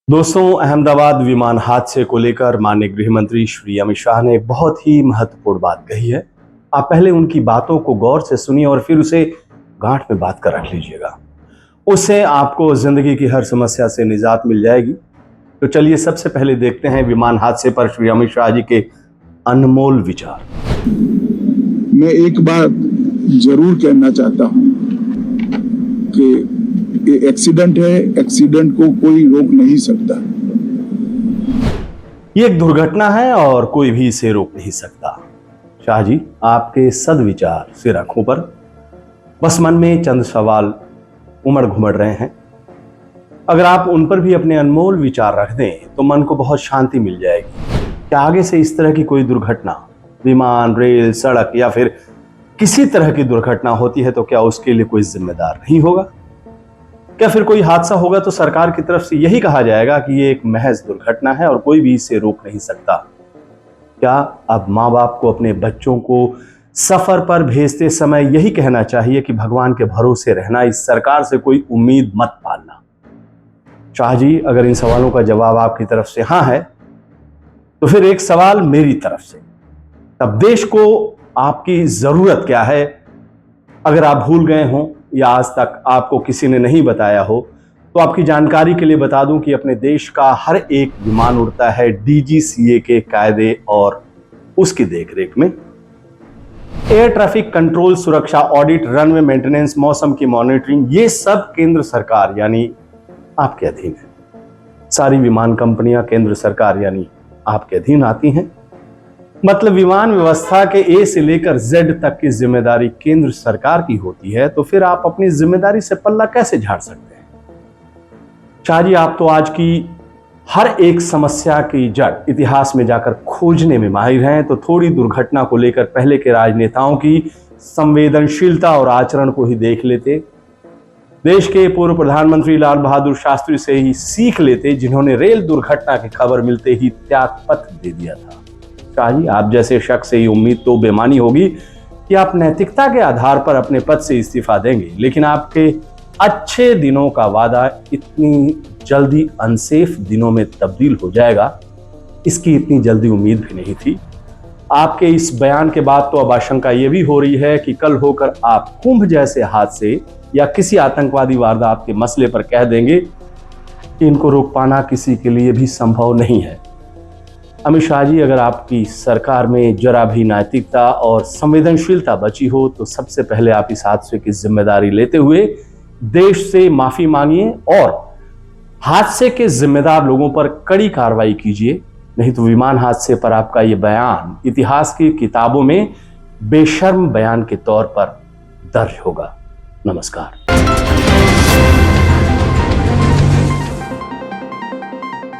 दोस्तों, अहमदाबाद विमान हादसे को लेकर माननीय गृह मंत्री श्री अमित शाह ने एक बहुत ही महत्वपूर्ण बात कही है। आप पहले उनकी बातों को गौर से सुनिए और फिर उसे गांठ में बात कर रख लीजिएगा। उससे आपको जिंदगी की हर समस्या से निजात मिल जाएगी। तो चलिए सबसे पहले देखते हैं विमान हादसे पर श्री अमित शाह जी के अनमोल विचार। मैं एक बात जरूर कहना चाहता हूं कि ये एक्सीडेंट है, एक्सीडेंट को कोई रोक नहीं सकता। ये एक दुर्घटना है और कोई भी इसे रोक नहीं सकता। शाह जी, आपके सदविचार सिर आंखों पर, बस मन में चंद सवाल उमड़ घुमड़ रहे हैं। अगर आप उन पर भी अपने अनमोल विचार रख दें तो मन को बहुत शांति मिल जाएगी। क्या आगे से इस तरह की कोई दुर्घटना, विमान, रेल, सड़क या फिर किसी तरह की दुर्घटना होती है तो क्या उसके लिए कोई जिम्मेदार नहीं होगा? क्या फिर कोई हादसा होगा तो सरकार की तरफ से यही कहा जाएगा कि ये एक महज दुर्घटना है और कोई भी इसे रोक नहीं सकता? क्या अब माँ बाप को अपने बच्चों को सफर पर भेजते समय यही कहना चाहिए कि भगवान के भरोसे रहना, इस सरकार से कोई उम्मीद मत पालना? शाह जी, अगर इन सवालों का जवाब आपकी तरफ से हाँ है तो फिर एक सवाल मेरी तरफ से। तब देश को आपकी जरूरत क्या है? अगर आप भूल गए हों या आज तक आपको किसी ने नहीं बताया हो तो आपकी जानकारी के लिए बता दूं कि अपने देश का हर एक विमान उड़ता है डीजीसीए के कायदे और उसकी देखरेख में। एयर ट्रैफिक कंट्रोल, सुरक्षा ऑडिट, रनवे मेंटेनेंस, मौसम की मॉनिटरिंग, ये सब केंद्र सरकार यानी आपके अधीन है। सारी विमान कंपनियां केंद्र सरकार यानी आपके अधीन आती हैं। मतलब विमान व्यवस्था के ए से लेकर जेड तक की जिम्मेदारी केंद्र सरकार की होती है, तो फिर आप अपनी जिम्मेदारी से पल्ला कैसे झाड़ सकते हैं? शाह जी, आप तो आज की हर एक समस्या की जड़ इतिहास में जाकर खोजने में माहिर हैं, तो थोड़ी दुर्घटना को लेकर पहले के राजनेताओं की संवेदनशीलता और आचरण को ही देख लेते। देश के पूर्व प्रधानमंत्री लाल बहादुर शास्त्री से ही सीख लेते, जिन्होंने रेल दुर्घटना की खबर मिलते ही त्याग पत्र दे दिया था। शाह जी, आप जैसे शख्स से ये उम्मीद तो बेमानी होगी कि आप नैतिकता के आधार पर अपने पद से इस्तीफा देंगे, लेकिन आपके अच्छे दिनों का वादा इतनी जल्दी अनसेफ दिनों में तब्दील हो जाएगा, इसकी इतनी जल्दी उम्मीद भी नहीं थी। आपके इस बयान के बाद तो अब आशंका ये भी हो रही है कि कल होकर आप कुंभ जैसे हादसे या किसी आतंकवादी वारदात के मसले पर कह देंगे कि इनको रोक पाना किसी के लिए भी संभव नहीं है। अमित शाह जी, अगर आपकी सरकार में जरा भी नैतिकता और संवेदनशीलता बची हो तो सबसे पहले आप इस हादसे की जिम्मेदारी लेते हुए देश से माफी मांगिए और हादसे के जिम्मेदार लोगों पर कड़ी कार्रवाई कीजिए। नहीं तो विमान हादसे पर आपका ये बयान इतिहास की किताबों में बेशर्म बयान के तौर पर दर्ज होगा। नमस्कार।